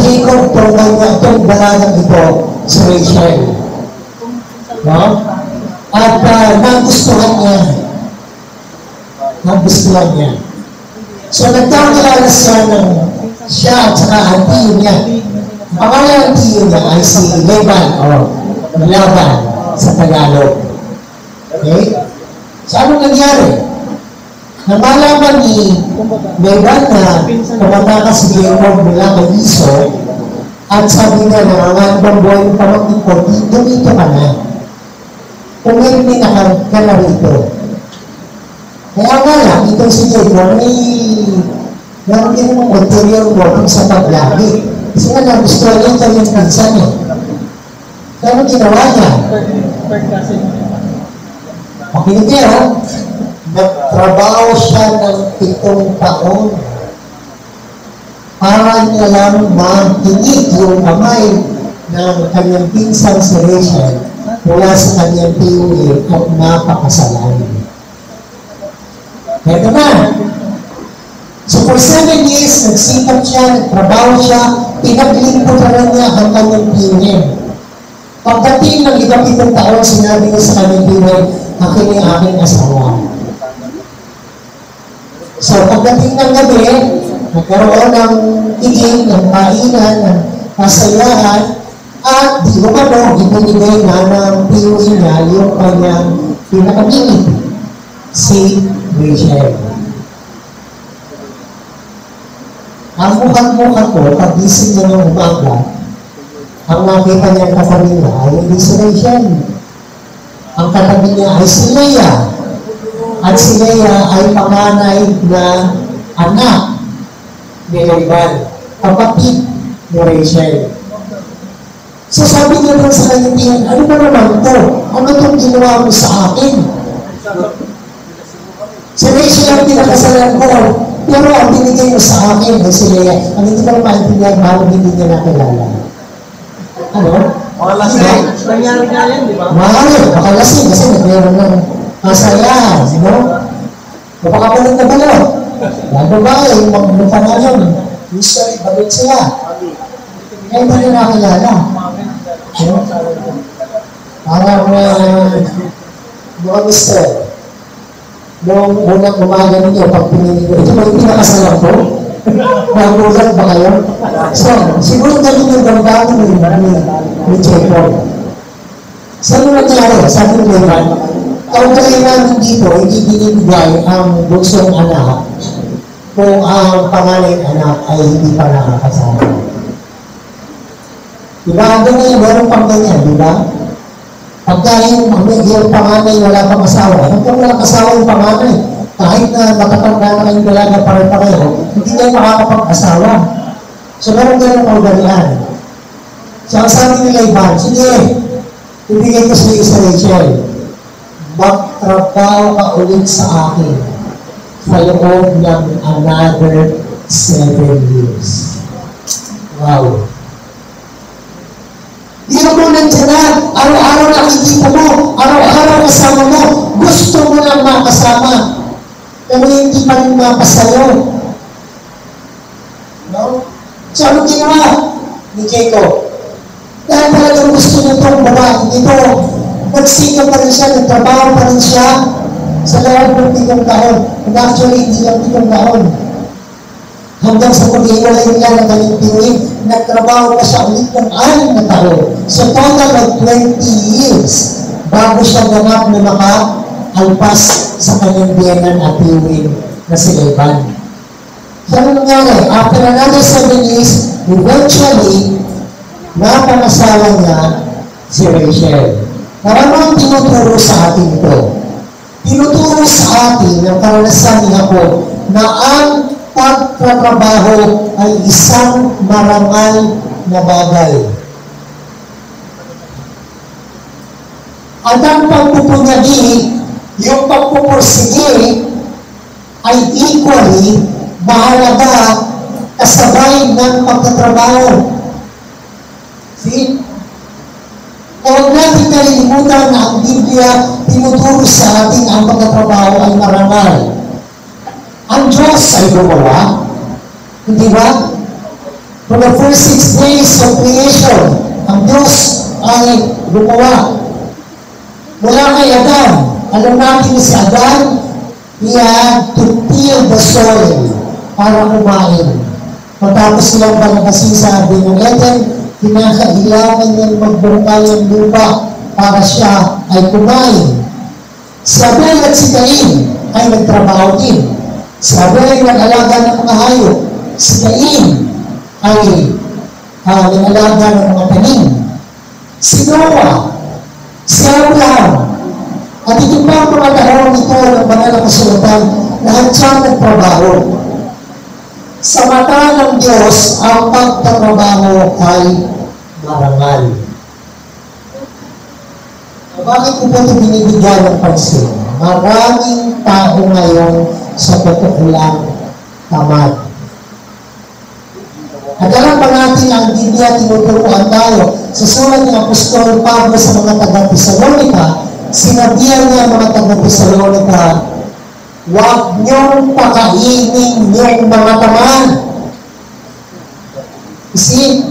Jacob tunay na itong dalagang ito si Rachel. No? At nagustuhan niya. Nagustuhan niya. So nagkakilala siya ng siya at saka antiyo niya. Ang pangalan antiyo niya ay si Laban o Laban sa Tagalog. Okay? So anong nangyari? Nang malaman ni Laban na kumata si Jacob mula kay Iso at sabi niya na ang anong buhay ng pamangkin ko, dumito ka na. Pumirmi ka na rito. Kaya nga lang, itong si Jacob ay meron din mong ulterior motive sa paglagi. Kasi nga nagustuhan niya yung kanyang pinsan niya. Kaya ano ginawa niya? Makinig kayo, nagtrabaho siya ng 7 taon para niya lang makinig yung kamay ng kanyang pinsang si Rachel mula sa kanyang tiyuhin at napakasalan. Ito na. So for 7 years, nagsikap siya, nagtrabaho siya, pinaglingkuran niya ang kanyang tiyuhin. Pagdating ng 7 taon, sinabi niya sa kanyang tiyuhin, akin yung aking asawa. So pagdating ng gabi, nagkaroon ng tiging, ng kainan, ng kasayahan, at di umano, ibinigay na ng tiyuhin niya yung kanyang pinakaminig, si Rachel. Ang mukhang-mukha ko, pag-isip niya ng umaga, ang nakita niya ang katabi niya ay hindi si Rachel. Ang katabi niya ay si Leah. At si Leah ay panganay na anak ni Laban, kapatid ni Rachel. So sabi niya lang sa kanyang tiyan, ano ba naman ito? Ano itong ginawa mo sa akin? Si Rachel ang pinakasalan ko, pero ang binigay mo sa akin ay si Leah. Ang hindi ko maintindihan, bakit hindi niya nakilala. Ano? Makalasing. Nangyari nga yan, di ba? Mahal, makalasing kasi nagmeron ng kasayahan, no? Napakapalit na balo. Lalo ba, yung maglupa na yun. Usually, balik sila. Kaya hindi niya nakilala. No? Parang, mga mister, noong unang umaga ninyo, pag pinili ko, ito ba yung pinakasalan ko? Magulat ba kayo? So, siguro ganun yung damdamin ni Jacob. Saan yung nangyari? Sabi ni Laban, ang kaya namin dito, hindi binibigay ang bunsong anak kung ang pangalan anak ay hindi pa nakakasama. Diba? Hanggang ngayon, meron pang ganyan, diba? Pagka yung panganay wala pang asawa, hanggang walang asawa yung panganay, kahit na matatanda na kayong dalaga pa kayo, hindi kayo makakapag-asawa. So, meron ganun ang ugalian. So, ang sabi ni Laban, sige, ibigay ko sa Rachel, magtrabaho ka ulit sa akin sa loob ng another 7 years. Wow! Di mo nandiyan na, araw-araw nakikita mo, araw-araw kasama mo, gusto mo lang makasama. Pero hindi pa rin mapasayo. No? So, ano ginawa ni Jacob? Dahil talagang gusto niya itong babae dito, nagsikap pa rin siya, nagtrabaho pa rin siya sa loob ng 7 taon. And actually, hindi lang 7 taon. Hanggang sa pag-iwalay nila ng kanyang tiyuhin, nagtrabaho pa siya ulit ng 6 na taon. So, total of 20 years bago siya ganap na maka-alpas sa kanyang biyanan at tiyuhin na si Laban. So, ano nangyari? After another 7 years, eventually, napangasawa niya si Rachel. Ano ang tinuturo sa atin ito? Tinuturo sa atin ng karanasan ni Jacob na ang pagtatrabaho ay isang marangal na bagay. At ang pagpupunyagi, yung pagpupursige ay equally mahalaga kasabay ng pagtatrabaho. See? Huwag natin kalilimutan na ang Biblia tinuturo sa atin ang pagtatrabaho ay marangal. Ang Diyos ay gumawa, hindi ba? For the first 6 days of creation, ang Diyos ay gumawa. Mula kay Adan, alam natin si Adan, he had to till the soil para kumain. Matapos silang palagasin sa Garden ng Eden, kinakailangan niyang magbungkal ng lupa para siya ay kumain. Si Abel at si Cain ay nagtrabaho din. Si Abel ay nag-alaga ng mga hayop. Si Cain ay nag-alaga ng mga tanim. Si Noah, si Abraham, at ito pa ang mga naroon nito ng banal na kasulatan, lahat siyang nagtrabaho. Sa mata ng Diyos, ang pagtatrabaho ay marangal. Bakit ko po ito binibigyan ng pansin? Maraming tao ngayon sa totoo lang tamad. At alam pa natin ang Biblia, tinuturuan tayo. Sa sulat ng Apostol Pablo sa mga taga-Tesalonica, sinabihan niya ang mga taga-Tesalonica, huwag niyong pakainin yung mga tamad. You see,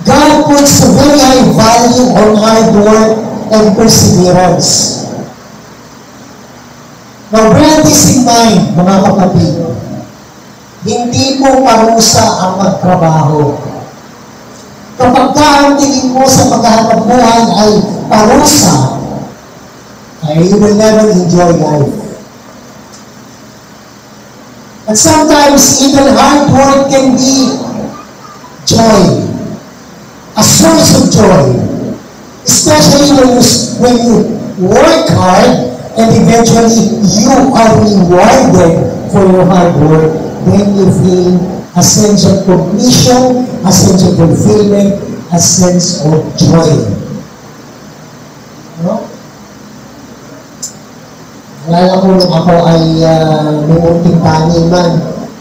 God puts a very high value on hard work and perseverance. Now, bear this in mind, mga kapatid. Hindi po parusa ang magtrabaho. Kapag ang tingin mo sa paghahanap buhay ay parusa, ay you will never enjoy life. And sometimes, even hard work can be joy. A source of joy. Especially when you work hard and eventually you are rewarded for your hard work, then you feel a sense of completion, a sense of fulfillment, a sense of joy. No? Alala ko nung ako ay may munting taniman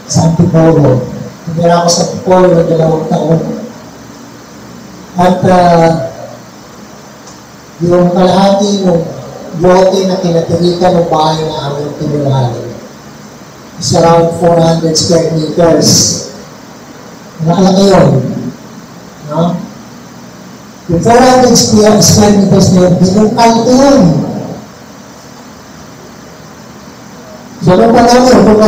sa Antipolo. Tumira ako sa Antipolo ng 2 taon. At yung kalahati ng bote na kinatirikan ng bahay na aming tinirahan is around 400 square meters. Nakalaki yun. No? Yung 400 square meters na yun, binukal ko yun. So, nung panahon yun, kung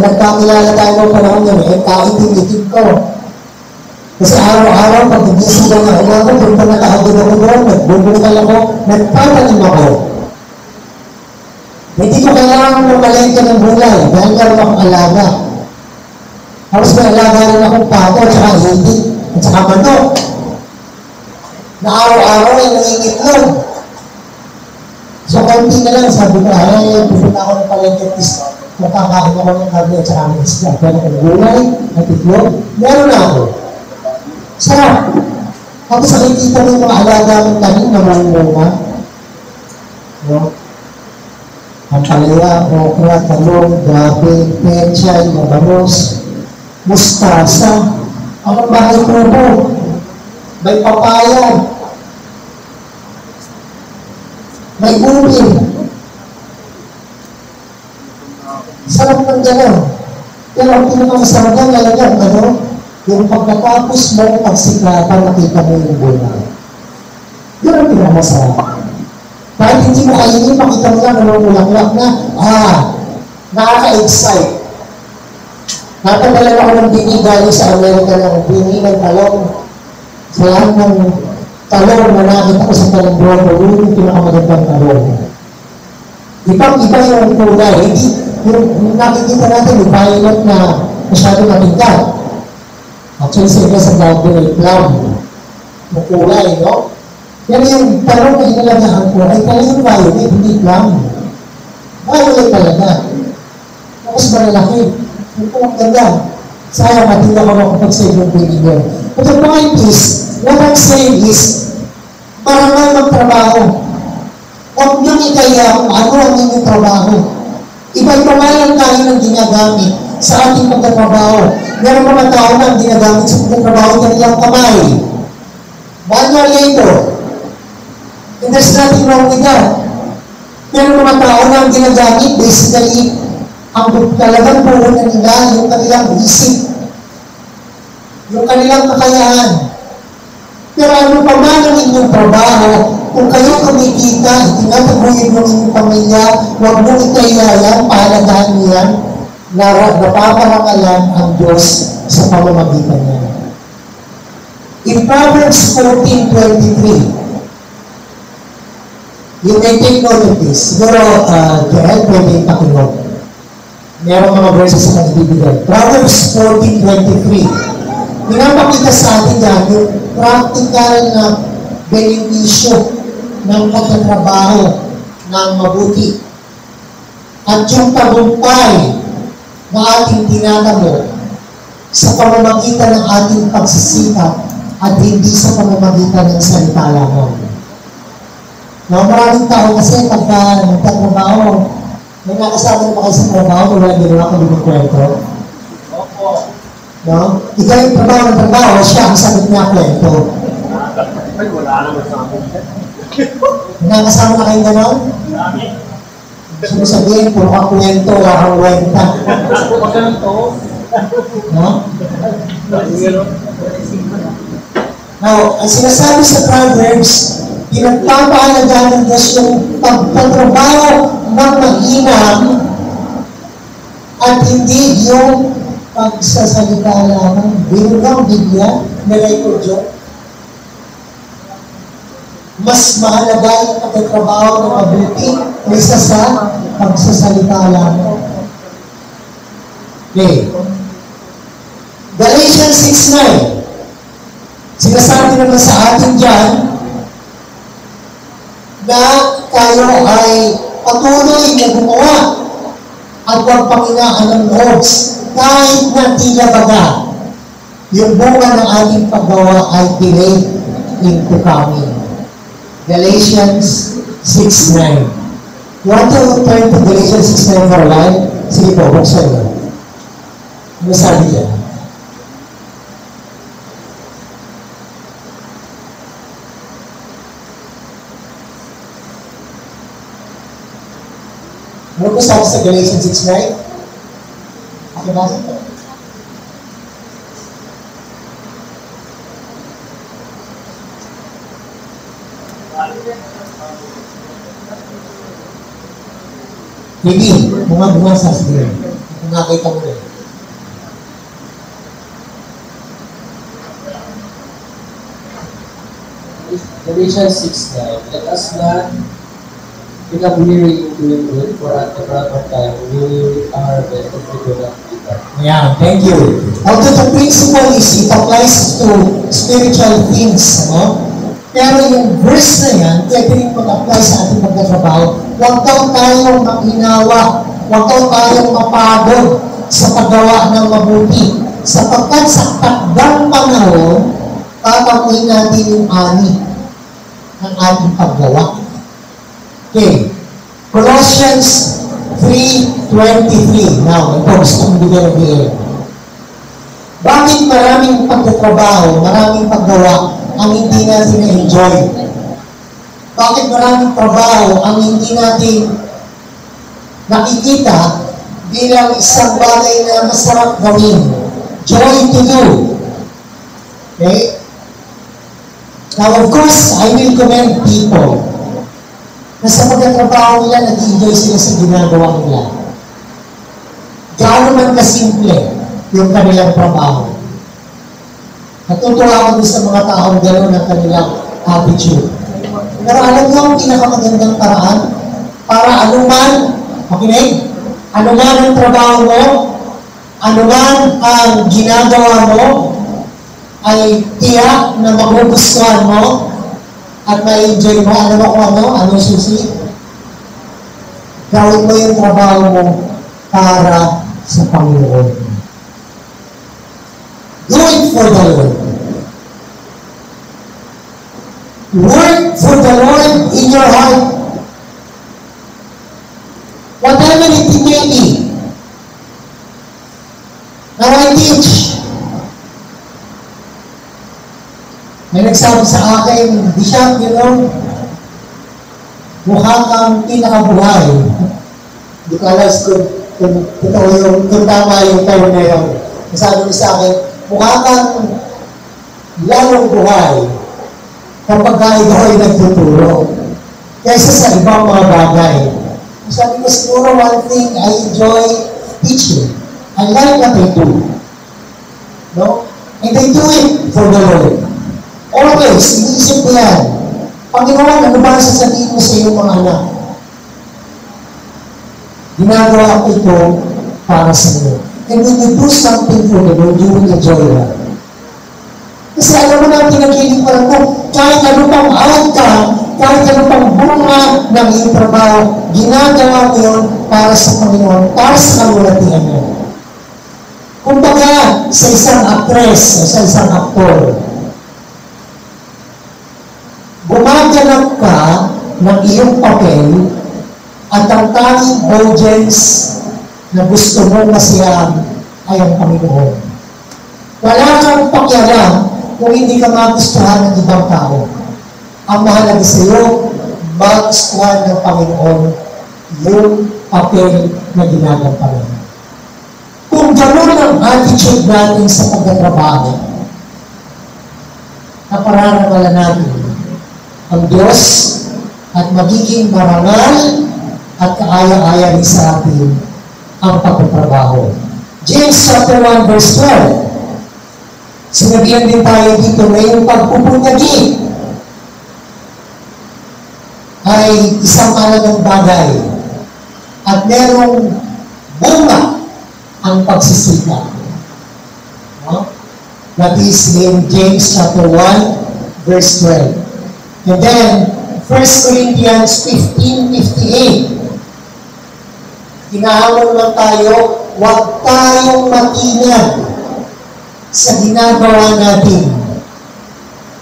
nagkakilala tayo ng panahon yun, eh, kaitin-itin ko. Kasi araw-araw, pag nagising ko na umaga, doon pa nakahagod ako doon, nagbubukal ako, nagpatanim ako. Hindi ko kailangan ng malengke ng gulay, dahil meron akong alaga. Tapos may alaga rin akong pato, at saka hindi, at saka manok. Na araw-araw ay nangingitlog. So, kaunti na lang, sabi ko, ay, pupunta ako ng palengke, at least, makakain ako ng karne at saka ng isla. Pero kung gulay, at itlog, meron na ako. Sarap. Tapos nakikita mo yung mga alaga ng tanim na mamunga. No? Ang palaya, okra, talong, gabi, pechay, mabaros, mustasa, ang bahay kubo, may papaya, may ubi. Sarap ng gano'n. Pero ang pinakamasarap na talaga, yung pagkatapos mo pagsiklatan, nakita mo yung bunga. Yun ang pinakamasarap. Kahit hindi mo kainin, makita mo lang namumulak-lak na, nakaka-excite. Natagalan ako ng bini galing sa Amerika ng bini ng talong. Sa lahat ng talong na nakita ko sa talong brodo, yun yung pinakamagandang talong. Iba yung kulay. Hindi, yung nakikita natin, yung violet na masyado matingkad. Actually, sila sa Bible ay plum. Yung kulay, no? Pero yung talong na inalagaan ko ay talagang violet, hindi plum. Violet talaga. Tapos malalaki. Yung po ang ganda. Sayang, matinda ko makapag-save yung video. But the point is, what I'm saying is, maraming magtrabaho. Huwag niyong ikaya kung ano ang inyong trabaho. Iba-iba nga lang tayo ng ginagamit sa ating pagtatrabaho. Meron mga tao na ang ginagamit sa pagtatrabaho ng kanilang kamay. Manual labor. And there's nothing wrong with that. Meron mga tao na ang ginagamit, basically, ang talagang puhunan nila yung kanilang isip. yung kanilang kakayahan. Pero ano pa man ang inyong trabaho, kung kayo kumikita, itinataguyod ng inyong pamilya, huwag mong itayayan, pahalagahan niyan, na napaparangalan ang Diyos sa pamamagitan niya. In Proverbs 14:23, you may take note of this. Siguro, Joel, pwede yung pakinog. Merong mga verses na nagbibigay. Proverbs 14:23. Pinapakita sa atin yan yung practical na benepisyo ng pagtatrabaho ng mabuti. At yung tagumpay na ating tinatamo sa pamamagitan ng ating pagsisikap at hindi sa pamamagitan ng salita lamang. No, maraming tao kasi pagka nagtatrabaho, may nakasama na kayo sa trabaho, wala ginawa ko din kwento. Opo. No? Ikaw yung trabaho, siya ang sagot niya kwento. Ay, wala naman sa akin. Nakasama na kayo gano'n? Sino sabihin, puro ka kwento, wala kang kwenta. Pag ganun to, No? Now, ang sinasabi sa Proverbs, pinagpapahalaga ng Diyos yung pagtatrabaho ng mainam at hindi yung pagsasalita lamang. Binugang Biblia, nilay ko Diyo. Mas mahalaga yung pagtatrabaho ng mabuti kaysa sa pagsasalita lamang. Okay. Galatians 6:9. Sinasabi naman sa atin dyan na tayo ay patuloy na gumawa at huwag panginaan ng notes kahit na tila baga yung bunga ng ating paggawa ay delayed into coming. Galatians 6:9. You want to turn to Galatians 6:9 for a while? Sige po, buksan mo. Ano sabi dyan? Ano po sabi sa Galatians 6:9? Pakibasa po. Hindi, bumasa sige. Kung nakita mo rin. Galatians 6:9. Let us not become weary in doing good, for at the proper time we are harvest if we do not give up. Yeah, thank you. Although the principle is, it applies to spiritual things, no? Pero yung verse na yan, pwede rin mag-apply sa ating pagkatrabaho. Huwag daw tayong makinawa, huwag daw tayong mapagod sa paggawa ng mabuti. Sapagkat sa takdang panahon, tatapuin natin yung ani ng ating paggawa. Okay. Colossians 3:23. Now, ito gusto kong bigyan ng bigyan. Bakit maraming pagtatrabaho, maraming paggawa ang hindi natin na-enjoy? Bakit maraming trabaho ang hindi natin nakikita bilang isang bagay na masarap gawin? Joy to do. Okay? Now, of course, I will commend people na sa pagkatrabaho nila, nag-enjoy sila sa ginagawa nila. Gaano man kasimple yung kanilang trabaho. Natutuwa ako sa mga taong gano'n ang kanilang attitude. Pero alam niyo ang pinakamagandang paraan para anuman, makinig, anuman ang trabaho mo, anuman ang ginagawa mo, ay tiyak na magugustuhan mo at ma-enjoy mo. Alam mo kung ano susi? Gawin mo yung trabaho mo para sa Panginoon. Do it for the Lord. Work for the Lord in your heart. Whatever it may be. Now I teach. May nagsabi sa akin, Bishop, you know, mukha kang pinakabuhay. Hindi ko alas kung totoo yung, kung tama yung term na yun. Sabi niya sa akin, mukha kang lalong buhay kapag ikaw ay nagtuturo kaysa sa ibang mga bagay. Sabi ko siguro one thing I enjoy teaching. I like what I do. No? And I do it for the Lord. Always, iniisip ko yan. Panginoon, ano ba ang sasabihin mo sa iyong mga anak? Ginagawa ko ito para sa iyo. And when you do something for the Lord, you will enjoy that. Kasi alam mo na, pinagiling pa lang ko, kahit ano pang outcome, kahit ano pang bunga ng iyong trabaho, ginagawa mo yun para sa Panginoon, para sa kamulatian mo. Kumbaga, sa isang actress, sa isang aktor, gumaganap ka ng iyong papel at ang tanging audience na gusto mo masiyahan ay ang Panginoon. Wala kang pakialam kung hindi ka magustuhan ng ibang tao. Ang mahalaga sa iyo, magustuhan ng Panginoon yung papel na ginagampanan. Kung gano'n ang attitude natin sa pagkatrabaho, napararamalan natin ang Diyos at magiging marangal at kaaya-aya rin sa atin ang pagkatrabaho. James chapter 1 verse 12. Sinabihan din tayo dito na yung pagpupunyagi ay isang malagang bagay at merong bunga ang pagsisika. No? That is in James chapter 1 verse 12. And then 1 Corinthians 15:58. Hinahamon lang tayo, huwag tayong matinag sa ginagawa natin.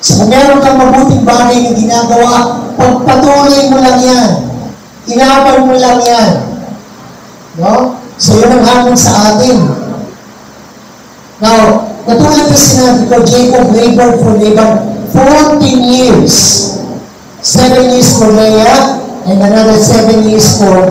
So kung meron kang mabuting bagay na ginagawa, pagpatuloy mo lang yan. Inapan mo lang yan. No? So yun ang hamon sa atin. Now, katulad na sinabi ko, Jacob labored for Laban 14 years. 7 years for Leah, and another 7 years for